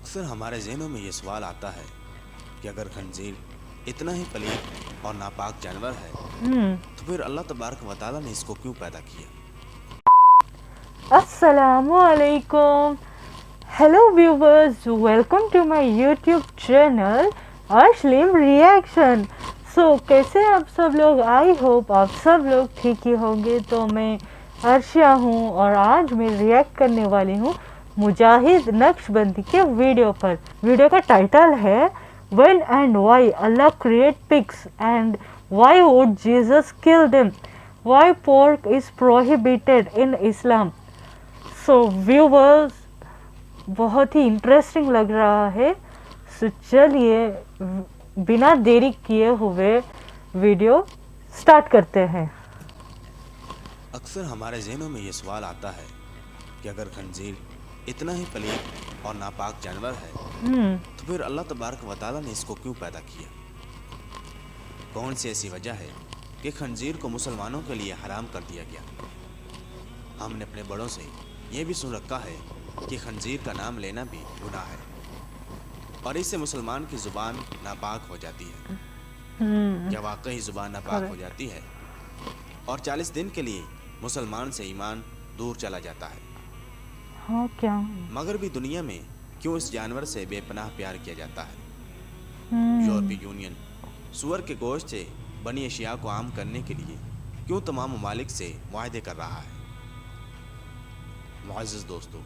اکثر ہمارے ذہنوں میں یہ سوال آتا ہے کہ اگر خنزیر اتنا ہی پلید اور ناپاک جانور ہے تو پھر اللہ تبارک و تعالیٰ نے اس کو کیوں پیدا کیا؟ السلام علیکم. Hello viewers, welcome to my YouTube channel Arshleem reaction. کیسے آپ سب لوگ؟ آئی ہوپ آپ سب لوگ ٹھیک ہی ہوں گے. تو میں عرشیہ ہوں اور آج میں ریئیکٹ کرنے والی ہوں مجاہد نقش بندی کے ویڈیو پر. ویڈیو کا ٹائٹل ہے When and why Allah create pigs and why would Jesus kill them? Why pork is prohibited in Islam? Viewers, بہت ہی انٹرسٹنگ لگ رہا ہے. چلیے بنا دیری کیے ہوئے ویڈیو سٹارٹ کرتے ہیں. اکثر ہمارے ذہنوں میں یہ سوال آتا ہے کہ اگر خنزیر اتنا ہی پلید اور ناپاک جانور ہے تو پھر اللہ تبارک و تعالیٰ نے اس کو کیوں پیدا کیا؟ کون سی ایسی وجہ ہے کہ خنزیر کو مسلمانوں کے لیے حرام کر دیا گیا؟ ہم نے اپنے بڑوں سے یہ بھی سن رکھا ہے کہ خنزیر کا نام لینا بھی گناہ ہے اور اس سے مسلمان کی زبان ناپاک ہو جاتی ہے. کیا واقعی زبان ناپاک ہو جاتی ہے اور 40 دن کے لیے مسلمان سے ایمان دور چلا جاتا ہے؟ ہاں, کیا مغربی دنیا میں کیوں اس جانور سے بے پناہ پیار کیا جاتا ہے؟ یورپی یونین سور کے گوشت سے بنی اشیاء کو عام کرنے کے لیے کیوں تمام ممالک سے معاہدے کر رہا ہے؟ معزز دوستو,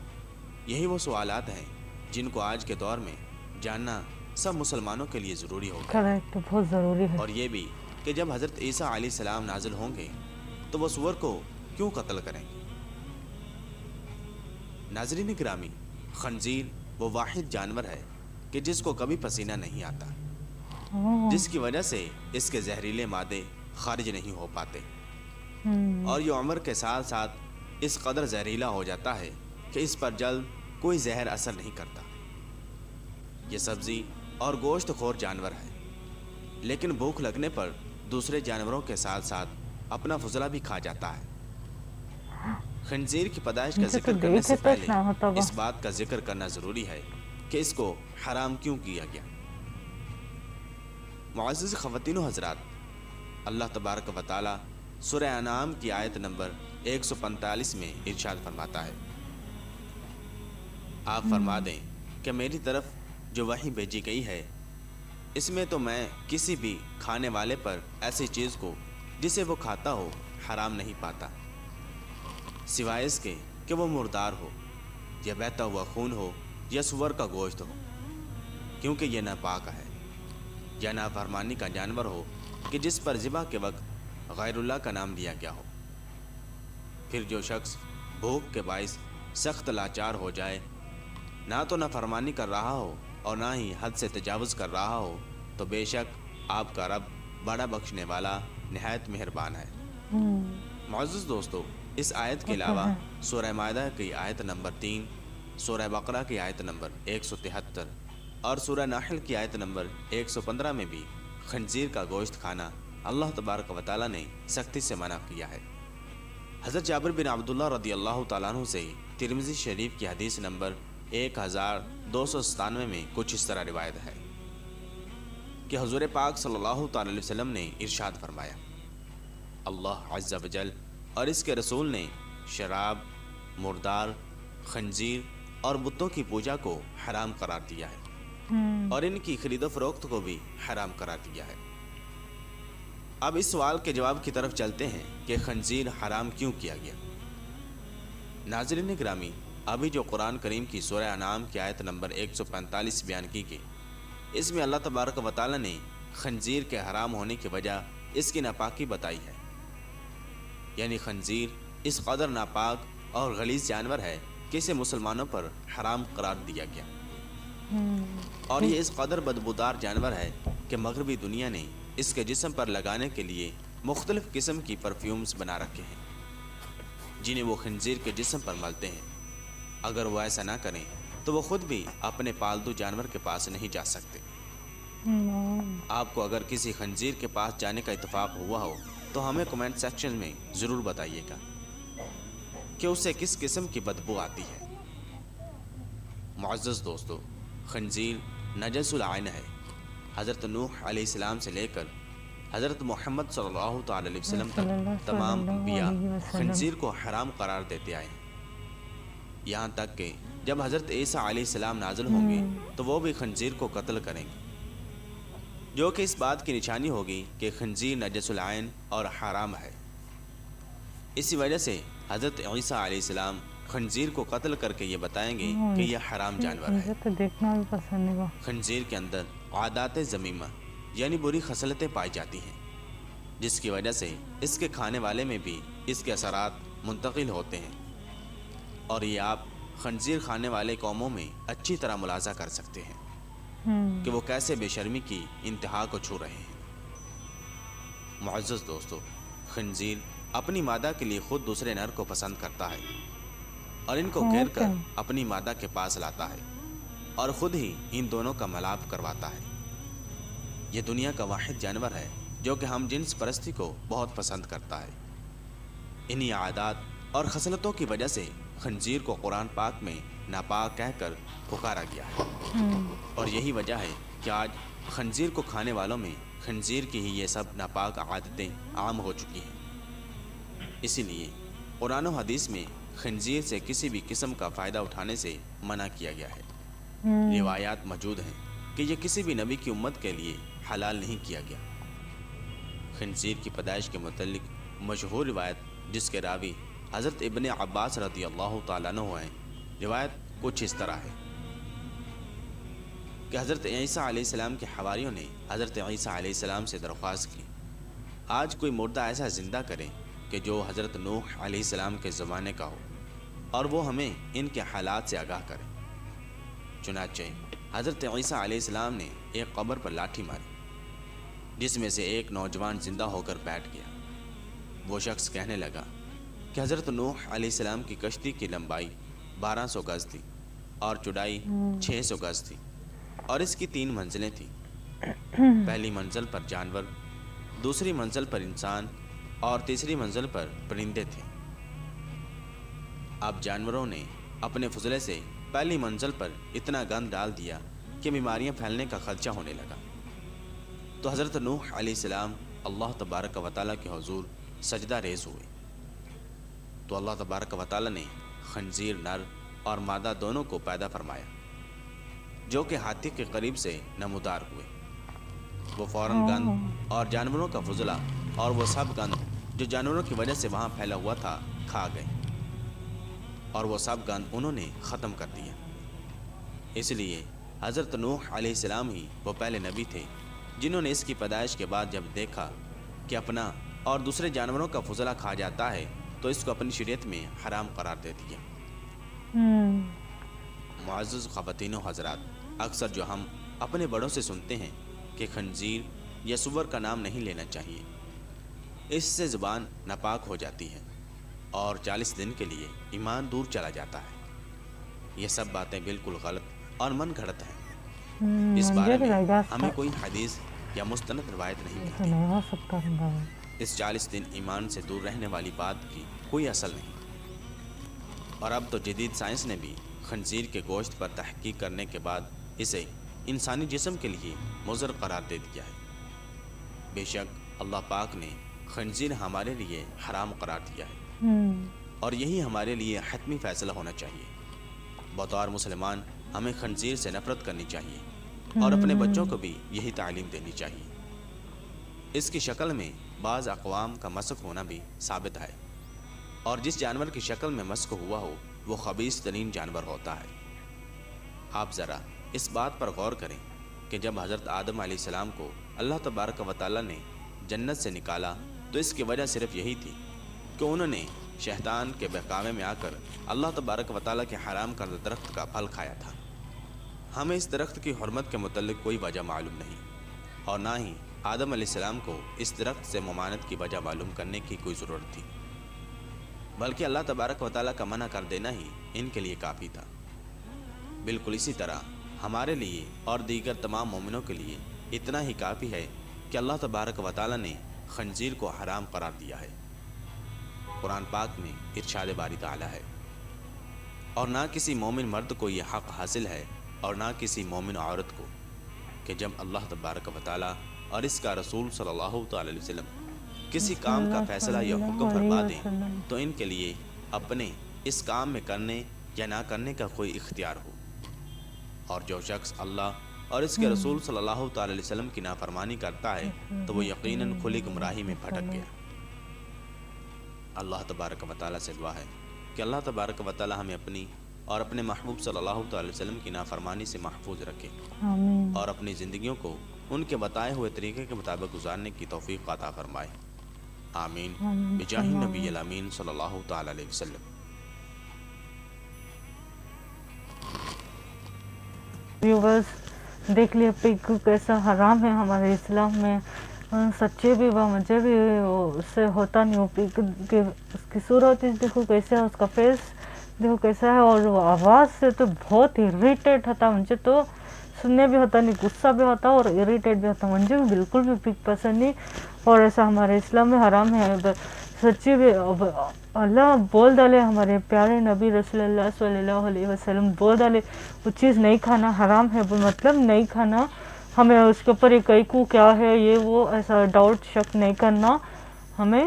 یہی وہ سوالات ہیں جن کو آج کے دور میں جاننا سب مسلمانوں کے لیے ضروری ہوگا. کریکٹ, بہت ضروری ہے. اور یہ بھی کہ جب حضرت عیسیٰ علیہ السلام نازل ہوں گے تو وہ سور کو کیوں قتل کریں گے؟ ناظرین گرامی, خنزیر وہ واحد جانور ہے کہ جس کو کبھی پسینہ نہیں آتا, جس کی وجہ سے اس کے زہریلے مادے خارج نہیں ہو پاتے, اور یہ عمر کے ساتھ ساتھ اس قدر زہریلا ہو جاتا ہے کہ اس پر جلد کوئی زہر اثر نہیں کرتا. یہ سبزی اور گوشت خور جانور ہے, لیکن بھوک لگنے پر دوسرے جانوروں کے ساتھ ساتھ اپنا فضلہ بھی کھا جاتا ہے. خنزیر کی پیدائش کا ذکر کرنے سے پہلے اس بات کا ذکر کرنا ضروری ہے کہ اس کو حرام کیوں کیا گیا. معزز خواتین و حضرات, اللہ تبارک و تعالی سورہ انعام کی آیت نمبر 145 میں ارشاد فرماتا ہے, آپ فرما دیں کہ میری طرف جو وحی بھیجی گئی ہے اس میں تو میں کسی بھی کھانے والے پر ایسی چیز کو جسے وہ کھاتا ہو حرام نہیں پاتا, سوائے اس کے کہ وہ مردار ہو یا بہتا ہوا خون ہو یا سور کا گوشت ہو, کیونکہ یہ ناپاک ہے, یا نافرمانی کا جانور ہو کہ جس پر ذبح کے وقت غیر اللہ کا نام لیا گیا ہو. پھر جو شخص بھوک کے باعث سخت لاچار ہو جائے, نہ تو نافرمانی کر رہا ہو اور نہ ہی حد سے تجاوز کر رہا ہو, تو بے شک آپ کا رب بڑا بخشنے والا نہایت مہربان ہے. معزز دوستو, اس آیت کے علاوہ سورہ مائدہ کی آیت نمبر 3, سورہ بقرہ کی آیت نمبر 173 اور سورہ نحل کی آیت نمبر 115 میں بھی خنزیر کا گوشت کھانا اللہ تبارک و تعالیٰ نے سختی سے منع کیا ہے. حضرت جابر بن عبداللہ رضی اللہ تعالیٰ عنہ سے ترمذی شریف کی حدیث نمبر 1297 میں کچھ اس طرح روایت ہے کہ حضور پاک صلی اللہ تعالی علیہ وسلم نے ارشاد فرمایا, اللہ عز و جل اور اس کے رسول نے شراب, مردار, خنزیر اور بتوں کی پوجا کو حرام قرار دیا ہے اور ان کی خرید و فروخت کو بھی حرام قرار دیا ہے. اب اس سوال کے جواب کی طرف چلتے ہیں کہ خنزیر حرام کیوں کیا گیا. ناظرین گرامی, ابھی جو قرآن کریم کی سورہ انعام کی آیت نمبر 145 بیان کی گئی, اس میں اللہ تبارک و تعالیٰ نے خنزیر کے حرام ہونے کی وجہ اس کی ناپاکی بتائی ہے. یعنی خنزیر اس قدر ناپاک اور غلیظ جانور ہے کہ اسے مسلمانوں پر حرام قرار دیا گیا, اور یہ اس قدر بدبودار جانور ہے کہ مغربی دنیا نے اس کے جسم پر لگانے کے لیے مختلف قسم کی پرفیومز بنا رکھے ہیں جنہیں وہ خنزیر کے جسم پر ملتے ہیں. اگر وہ ایسا نہ کریں تو وہ خود بھی اپنے پالتو جانور کے پاس نہیں جا سکتے. آپ کو اگر کسی خنزیر کے پاس جانے کا اتفاق ہوا ہو تو ہمیں کمنٹ سیکشن میں ضرور بتائیے گا کہ اسے کس قسم کی بدبو آتی ہے. معزز دوستو, خنزیر نجس العین ہے۔ حضرت نوح علیہ السلام سے لے کر حضرت محمد صلی اللہ تعالی علیہ وسلم تک تمام انبیاء خنزیر کو حرام قرار دیتے آئے ہیں، یہاں تک کہ جب حضرت عیسیٰ علیہ السلام نازل ہوں گے تو وہ بھی خنزیر کو قتل کریں گے، جو کہ اس بات کی نشانی ہوگی کہ خنزیر نجس العین اور حرام ہے۔ اسی وجہ سے حضرت عیسیٰ علیہ السلام خنزیر کو قتل کر کے یہ بتائیں گے کہ یہ حرام جانور ہے۔ مجھے تو دیکھنا بھی پسند نہیں۔ خنزیر کے اندر عادات ذمیمہ یعنی بری خصلتیں پائی جاتی ہیں، جس کی وجہ سے اس کے کھانے والے میں بھی اس کے اثرات منتقل ہوتے ہیں، اور یہ آپ خنزیر کھانے والے قوموں میں اچھی طرح ملاحظہ کر سکتے ہیں کہ وہ کیسے بے شرمی کی انتہا کو چھو رہے ہیں۔ معزز دوستو، خنزیر اپنی مادہ کے لیے خود دوسرے نر کو پسند کرتا ہے اور ان کو گھیر کر اپنی مادہ کے پاس لاتا ہے اور خود ہی ان دونوں کا ملاپ کرواتا ہے۔ یہ دنیا کا واحد جانور ہے جو کہ ہم جنس پرستی کو بہت پسند کرتا ہے۔ انہی عادات اور خصلتوں کی وجہ سے خنزیر کو قرآن پاک میں ناپاک کہہ کر پکارا گیا ہے، اور یہی وجہ ہے کہ آج خنزیر کو کھانے والوں میں خنزیر کی ہی یہ سب ناپاک عادتیں عام ہو چکی ہیں۔ اسی لیے قرآن و حدیث میں خنزیر سے کسی بھی قسم کا فائدہ اٹھانے سے منع کیا گیا ہے۔ روایات موجود ہیں کہ یہ کسی بھی نبی کی امت کے لیے حلال نہیں کیا گیا۔ خنزیر کی پیدائش کے متعلق مشہور روایت جس کے راوی حضرت ابن عباس رضی اللہ تعالیٰ عنہ ہیں، روایت کچھ اس طرح ہے کہ حضرت عیسیٰ علیہ السلام کے حواریوں نے حضرت عیسیٰ علیہ السلام سے درخواست کی، آج کوئی مردہ ایسا زندہ کرے کہ جو حضرت نوح علیہ السلام کے زمانے کا ہو اور وہ ہمیں ان کے حالات سے آگاہ کرے۔ چنانچہ حضرت عیسیٰ علیہ السلام نے ایک قبر پر لاٹھی ماری، جس میں سے ایک نوجوان زندہ ہو کر بیٹھ گیا۔ وہ شخص کہنے لگا کہ حضرت نوح علیہ السلام کی کشتی کی لمبائی 1200 گز تھی اور چوڑائی 600 گز تھی، اور اس کی 3 منزلیں تھیں۔ پہلی منزل پر جانور، دوسری منزل پر انسان اور تیسری منزل پر پرندے تھے۔ اب جانوروں نے اپنے فضلے سے پہلی منزل پر اتنا گند ڈال دیا کہ بیماریاں پھیلنے کا خدشہ ہونے لگا۔ تو حضرت نوح علیہ السلام اللہ تبارک و تعالیٰ کے حضور سجدہ ریز ہوئے، تو اللہ تبارک و تعالیٰ نے خنزیر نر اور مادہ دونوں کو پیدا فرمایا، جو کہ ہاتھی کے قریب سے نمودار ہوئے۔ وہ فوراً گند اور جانوروں کا فضلہ اور وہ سب گند جو جانوروں کی وجہ سے وہاں پھیلا ہوا تھا کھا گئے، اور وہ سب گند انہوں نے ختم کر دیا۔ اس لیے حضرت نوح علیہ السلام ہی وہ پہلے نبی تھے جنہوں نے اس کی پیدائش کے بعد جب دیکھا کہ اپنا اور دوسرے جانوروں کا فضلہ کھا جاتا ہے تو اس کو اپنی شریعت میں حرام قرار دے دیا۔ معزز خواتین و حضرات، اکثر جو ہم اپنے بڑوں سے سنتے ہیں کہ خنزیر یا سور کا نام نہیں لینا چاہیے، اس سے زبان ناپاک ہو جاتی ہے اور 40 دن کے لیے ایمان دور چلا جاتا ہے، یہ سب باتیں بالکل غلط اور من گھڑت ہیں۔ اس بارے میں ہمیں کوئی حدیث یا مستند روایت نہیں ملتی۔ اس 40 دن ایمان سے دور رہنے والی بات کی کوئی اصل نہیں، اور اب تو جدید سائنس نے بھی خنزیر کے گوشت پر تحقیق کرنے کے بعد اسے انسانی جسم کے لیے مضر قرار دے دیا ہے۔ بے شک اللہ پاک نے خنزیر ہمارے لیے حرام قرار دیا ہے، اور یہی ہمارے لیے حتمی فیصلہ ہونا چاہیے۔ بطور مسلمان ہمیں خنزیر سے نفرت کرنی چاہیے اور اپنے بچوں کو بھی یہی تعلیم دینی چاہیے۔ اس کی شکل میں بعض اقوام کا مسخ ہونا بھی ثابت ہے، اور جس جانور کی شکل میں مسخ ہوا ہو وہ خبیث ترین جانور ہوتا ہے۔ آپ ذرا اس بات پر غور کریں کہ جب حضرت آدم علیہ السلام کو اللہ تبارک و تعالیٰ نے جنت سے نکالا تو اس کی وجہ صرف یہی تھی کہ انہوں نے شیطان کے بہکاوے میں آ کر اللہ تبارک و تعالیٰ کے حرام کردہ درخت کا پھل کھایا تھا۔ ہمیں اس درخت کی حرمت کے متعلق کوئی وجہ معلوم نہیں، اور نہ ہی آدم علیہ السلام کو اس درخت سے ممانعت کی وجہ معلوم کرنے کی کوئی ضرورت تھی، بلکہ اللہ تبارک و تعالیٰ کا منع کر دینا ہی ان کے لیے کافی تھا۔ بالکل اسی طرح ہمارے لیے اور دیگر تمام مومنوں کے لیے اتنا ہی کافی ہے کہ اللہ تبارک و تعالیٰ نے خنزیر کو حرام قرار دیا ہے۔ قرآن پاک میں ارشاد باری تعالیٰ ہے، اور نہ کسی مومن مرد کو یہ حق حاصل ہے اور نہ کسی مومن عورت کو کہ جب اللہ تبارک و تعالیٰ اور اس کا رسول صلی اللہ تعالی علیہ وسلم کسی کام کا فیصلہ یا حکم فرما دیں تو ان کے لیے اپنے اس کام میں کرنے یا نہ کرنے کا کوئی اختیار ہو، اور جو شخص اللہ اور اس کے رسول صلی اللہ تعالی علیہ وسلم کی نافرمانی کرتا ہے تو وہ یقیناً کھلی گمراہی میں بھٹک گیا۔ اللہ تبارک و تعالیٰ سے دعا ہے کہ اللہ تبارک و تعالیٰ ہمیں اپنی اور اپنے محبوب صلی اللہ تعالی وسلم کی نافرمانی سے محفوظ رکھے آمین۔ اور اپنی زندگیوں کو ان کے بتائے ہوئے طریقے کے مطابق گزارنے کی توفیق عطا فرمائے، آمین بجاہ نبی الامین صلی اللہ تعالی علیہ وسلم۔ ویورز دیکھ لیے پگ کیسا حرام ہے ہمارے اسلام میں، سچے بھی مجھے بھی اس سے ہوتا نہیں، وہ پگ کی اس کی صورت دیکھو کیسے ہے، اس کا فیس دیکھو کیسا ہے، اور وہ آواز سے تو بہت اریٹیٹ ہوتا، مجھے تو سننے بھی ہوتا نہیں، غصہ بھی ہوتا اور اریٹیٹ بھی ہوتا، مجھے بھی بالکل بھی پگ پسند نہیں، اور ایسا ہمارے اسلام میں حرام ہے۔ سچی بھی اللہ بول ڈالے، ہمارے پیارے نبی رسول اللہ صلی اللہ علیہ وسلم بول ڈالے وہ چیز نہیں کھانا حرام ہے، مطلب نہیں کھانا، ہمیں اس کے اوپر ایک کو کیا ہے یہ وہ ایسا ڈاؤٹ شک نہیں کرنا، ہمیں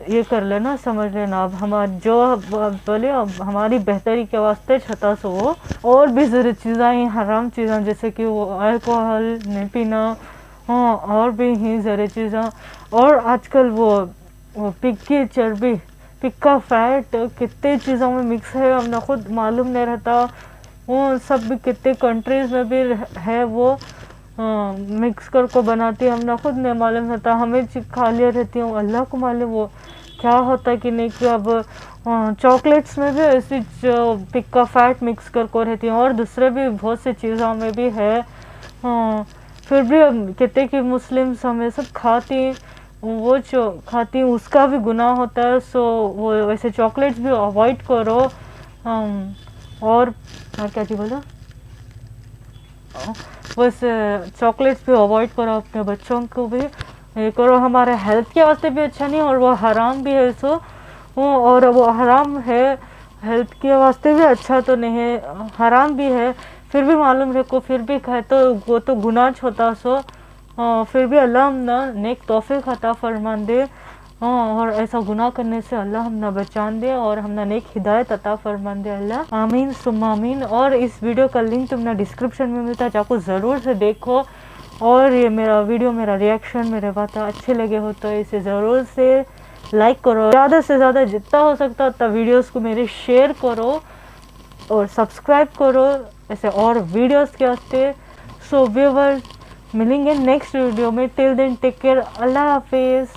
یہ کر لینا، سمجھ لینا، اب ہمارا جو بولے اب ہماری بہتری کے واسطے چھتا سو وہ اور بھی ضروری چیزیں حرام چیزیں جیسے کہ وہ الکوہل نہیں پینا، اور بھی ہی ضروری چیزیں، اور آج کل وہ پگ کی چربی، پگ کا فیٹ کتنے چیزوں میں مکس ہے، ہم نے خود معلوم نہیں رہتا، وہ سب بھی کتنے کنٹریز میں بھی ہے وہ مکس کر کو بناتی ہے، ہم نے خود نہیں معلوم رہتا، ہمیں کھا لیا رہتی ہوں، اللہ کو معلوم وہ کیا ہوتا ہے کہ نہیں، کہ اب چاکلیٹس میں بھی ایسی پگ کا فیٹ مکس کر کو رہتی ہیں، اور دوسرے بھی بہت سی چیزوں میں بھی ہے، پھر بھی کہتے کہ مسلمس ہمیں سب کھاتی، وہ جو کھاتی اس کا بھی گناہ ہوتا ہے، سو وہ ویسے چاکلیٹس بھی اوائڈ کرو، اور کیا جی بولا، ویسے چاکلیٹس بھی اوائڈ کرو، اپنے بچوں کو بھی یہ کرو، ہمارے ہیلتھ کے واسطے بھی اچھا نہیں، اور وہ حرام بھی ہے، سو اور وہ حرام ہے، ہیلتھ کے واسطے بھی اچھا تو نہیں ہے، حرام بھی ہے، پھر بھی معلوم رکھو، پھر بھی کھائے تو وہ تو گناہ ہوتا، سو پھر بھی اللہ ہم نہ نیک توفیق عطا فرمان دے، اور ایسا گناہ کرنے سے اللہ ہم نہ بچان دے، اور ہم نہ نیک ہدایت عطا فرمان دے اللہ، آمین ثم آمین۔ اور اس ویڈیو کا لنک تم نے ڈسکرپشن میں ملتا ہے، جا کو ضرور سے دیکھو، اور یہ میرا ویڈیو، میرا ریئیکشن، میرے باتیں اچھے لگے ہو تو اسے ضرور سے لائک کرو، زیادہ سے زیادہ جتنا ہو سکتا اتنا ویڈیوز کو میرے شیئر کرو، اور سبسکرائب کرو ایسے اور ویڈیوز کے واسطے۔ سو ویورز ملیں گے نیکسٹ ویڈیو میں، ٹل دین ٹیک کیئر، اللہ حافظ۔